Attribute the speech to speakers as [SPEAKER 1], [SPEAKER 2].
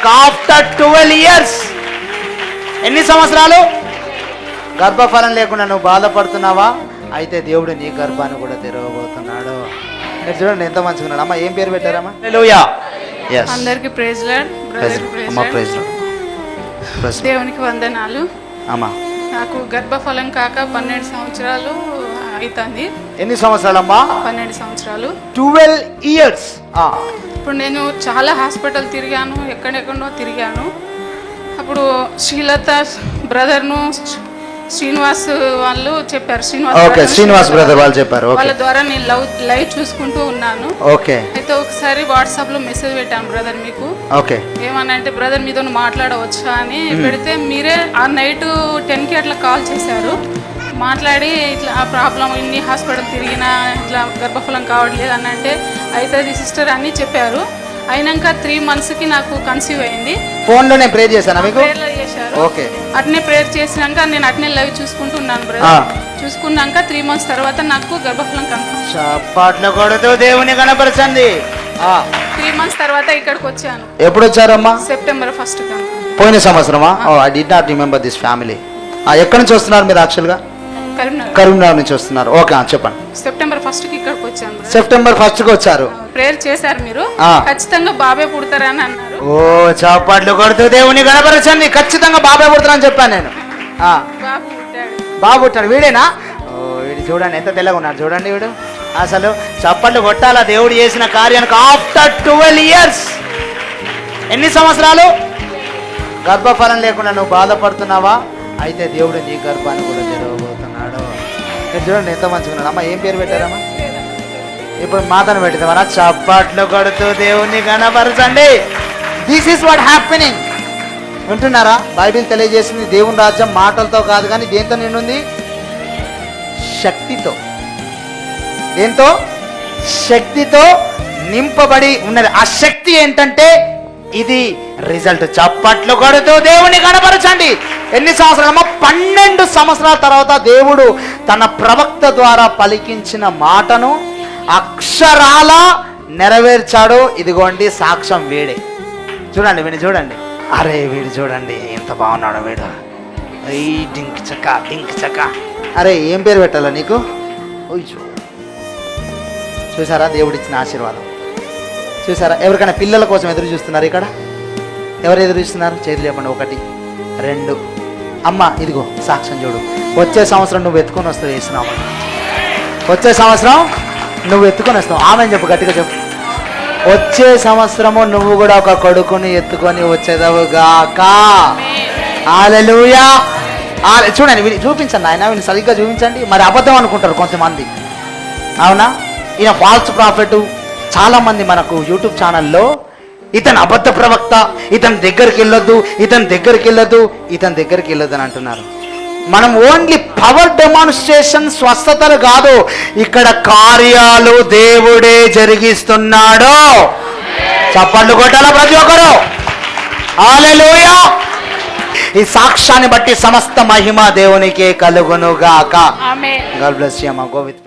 [SPEAKER 1] కార్యానికి after 12 years. ఎన్ని సంవత్సరాలు? గర్భఫలం లేకుండా నువ్వు బాధపడుతున్నావా? అయితే దేవుడు నీ గర్భాన్ని కూడా తెరవబోతున్నాడు. మీరు చూడండి ఎంత మంచిగా ఉన్నాడు. అమ్మ ఏం పేరు పెట్టారమ్మా? హల్లెలూయా. yes
[SPEAKER 2] అందరికి ప్రైజ్ లార్డ్.
[SPEAKER 1] అమ్మ ప్రైజ్ లార్డ్.
[SPEAKER 2] దేవునికి వందనాలు.
[SPEAKER 1] అమ్మా
[SPEAKER 2] నాకు గర్భఫలం కాక 12 సంవత్సరాలు అవుతుంది.
[SPEAKER 1] ఎన్ని సంవత్సరాలమ్మా?
[SPEAKER 2] 12 సంవత్సరాలు.
[SPEAKER 1] 12 years.
[SPEAKER 2] ఇప్పుడు నేను చాలా హాస్పిటల్ తిరిగాను, ఎక్కడెక్కడో తిరిగాను. అప్పుడు శ్రీలత బ్రదర్ను శ్రీనివాస్ వాళ్ళు చెప్పారు.
[SPEAKER 1] శ్రీనివాస్ బ్రదర్ వాళ్ళు చెప్పారు.
[SPEAKER 2] వాళ్ళ ద్వారా నేను లైవ్ చూసుకుంటూ ఉన్నాను.
[SPEAKER 1] ఓకే.
[SPEAKER 2] అయితే ఒకసారి వాట్సాప్ లో మెసేజ్ పెట్టాను బ్రదర్ మీకు.
[SPEAKER 1] ఓకే.
[SPEAKER 2] ఏమనంటే బ్రదర్ మీతో మాట్లాడవచ్చా అని పెడితే మీరే ఆ నైట్ 10కి అట్లా కాల్ చేశారు. మాట్లాడి ఇట్లా ఆ ప్రాబ్లం ఇన్ని హాస్పిటల్ తిరిగినా ఇట్లా గర్భఫలం కావట్లేదు అని అంటే అవుతుంది సిస్టర్ అని చెప్పారు. అయినాక 3 monthsకి నాకు కన్సీవ్ అయింది.
[SPEAKER 1] ఫోన్లోనే ప్రేర్ చేశాను మీకు?
[SPEAKER 2] ప్రేయర్లో చేశారు.
[SPEAKER 1] ఓకే.
[SPEAKER 2] అట్నే ప్రేయర్ చేసినాక నేను అట్నే లైవ్ చూసుకుంటూ ఉన్నాను బ్రదర్. చూసుకున్నాక 3 months తర్వాత నాకు గర్భఫలం కన్ఫర్మ్.
[SPEAKER 1] చప్పట్లు కొడుతూ దేవుని కనపరచండి.
[SPEAKER 2] 3 months తర్వాత ఇక్కడికి వచ్చాను.
[SPEAKER 1] ఎప్పుడు వచ్చారమ్మా?
[SPEAKER 2] September 1st.
[SPEAKER 1] పోయిన సంవత్సరమా? I did not remember this family. ఎక్కడి నుంచి వస్తున్నారు మీరు యాక్చువల్గా? కరీంనగర్ నుంచి వస్తున్నారు. ఓకే చెప్పండి.
[SPEAKER 2] September 1st ఇక్కడికి వచ్చాను.
[SPEAKER 1] September 1st వచ్చారు.
[SPEAKER 2] ప్రేయర్ చేశారు మీరు. ఖచ్చితంగా బాబే పుడతారని అన్నారు.
[SPEAKER 1] ఓ చప్పట్లు కొడుతూ దేవుని కనపరచండి. ఖచ్చితంగా బాబే పుడతారని చెప్పాను నేను.
[SPEAKER 2] బాబు పుట్టాడు.
[SPEAKER 1] బాబు పుట్టాడు. వీడేనా? వీడు చూడండి ఎంత తెల్లగా ఉన్నాడు చూడండి. వీడు అసలు చప్పట్లు కొట్టాలా దేవుడు చేసిన కార్యానికి ఆఫ్టర్ 12 years. ఎన్ని సంవత్సరాలు? గర్భఫలం లేకుండా నువ్వు బాధపడుతున్నావా? అయితే దేవుడు నీ గర్భాన్ని కూడా తెరవబోతున్నాడు. మీరు చూడండి ఎంత మంచిగా ఉన్నాడు. అమ్మ ఏం పేరు పెట్టారమ్మా? ఇప్పుడు మాతను పెట్టిందమ్మా. చప్పట్లు కొడుతూ దేవుని కనపరచండి. This is what happening. వింటున్నారా? బైబిల్ తెలియజేసింది దేవుని రాజ్యం మాటలతో కాదు కానీ దేంతో నిండుంది? శక్తితో. దేంతో? శక్తితో నింపబడి ఉన్నది. ఆ శక్తి ఏంటంటే ఇది రిజల్ట్. చప్పట్లు కొడుతూ దేవుని కనపరచండి. ఎన్ని సంవత్సరాలమ్మా? 12 సంవత్సరాల తర్వాత దేవుడు తన ప్రవక్త ద్వారా పలికించిన మాటను అక్షరాల నెరవేర్చాడు. ఇదిగోండి సాక్ష్యం వీడే. చూడండి వీడిని చూడండి. అరే వీడు చూడండి ఎంత బాగున్నాడు వీడు. డింక్ చక్క డింక్ చక్క. అరే ఏం పేరు పెట్టాలా నీకు? చూసారా దేవుడు ఇచ్చిన ఆశీర్వాదం? చూసారా? ఎవరికైనా పిల్లల కోసం ఎదురు చూస్తున్నారు ఇక్కడ? ఎవరు ఎదురు చూస్తున్నారు? చేతులు చెప్పండి. 1 2. అమ్మ ఇదిగో సాక్ష్యం చూడు. వచ్చే సంవత్సరం నువ్వు ఎత్తుకొని వస్తావు. వేసినావు. వచ్చే సంవత్సరం నువ్వు ఎత్తుకొని వస్తావు. ఆమె చెప్పు, గట్టిగా చెప్పు. వచ్చే సంవత్సరము నువ్వు కూడా ఒక కొడుకుని ఎత్తుకొని వచ్చేదవుగాక. హల్లెలూయా. చూడండి వీడిని చూపించండి. ఆయన వీడిని సరిగ్గా చూపించండి. మరి అబద్ధం అనుకుంటారు కొంతమంది. అవునా? ఈయన ఫాల్స్ ప్రాఫిట్. చాలామంది మనకు యూట్యూబ్ ఛానల్లో ఇతను అబద్ధ ప్రవక్త, ఇతని దగ్గరికి వెళ్ళొద్దు, ఇతని దగ్గరికి వెళ్ళొద్దు, ఇతని దగ్గరికి వెళ్ళొద్దు అని అంటున్నారు. మనం ఓన్లీ పవర్ డెమాన్స్ట్రేషన్, స్వస్థతలు కాదు, ఇక్కడ కార్యాలు దేవుడే జరిగిస్తున్నాడు. చప్పట్లు కొట్టాలా ప్రతి ఒక్కరు? హల్లెలూయా. ఈ సాక్ష్యాన్ని బట్టి సమస్త మహిమ దేవునికే కలుగునుగాక.
[SPEAKER 2] ఆమేన్.
[SPEAKER 1] గాడ్ బ్లెస్ యు అమ్మా. Go with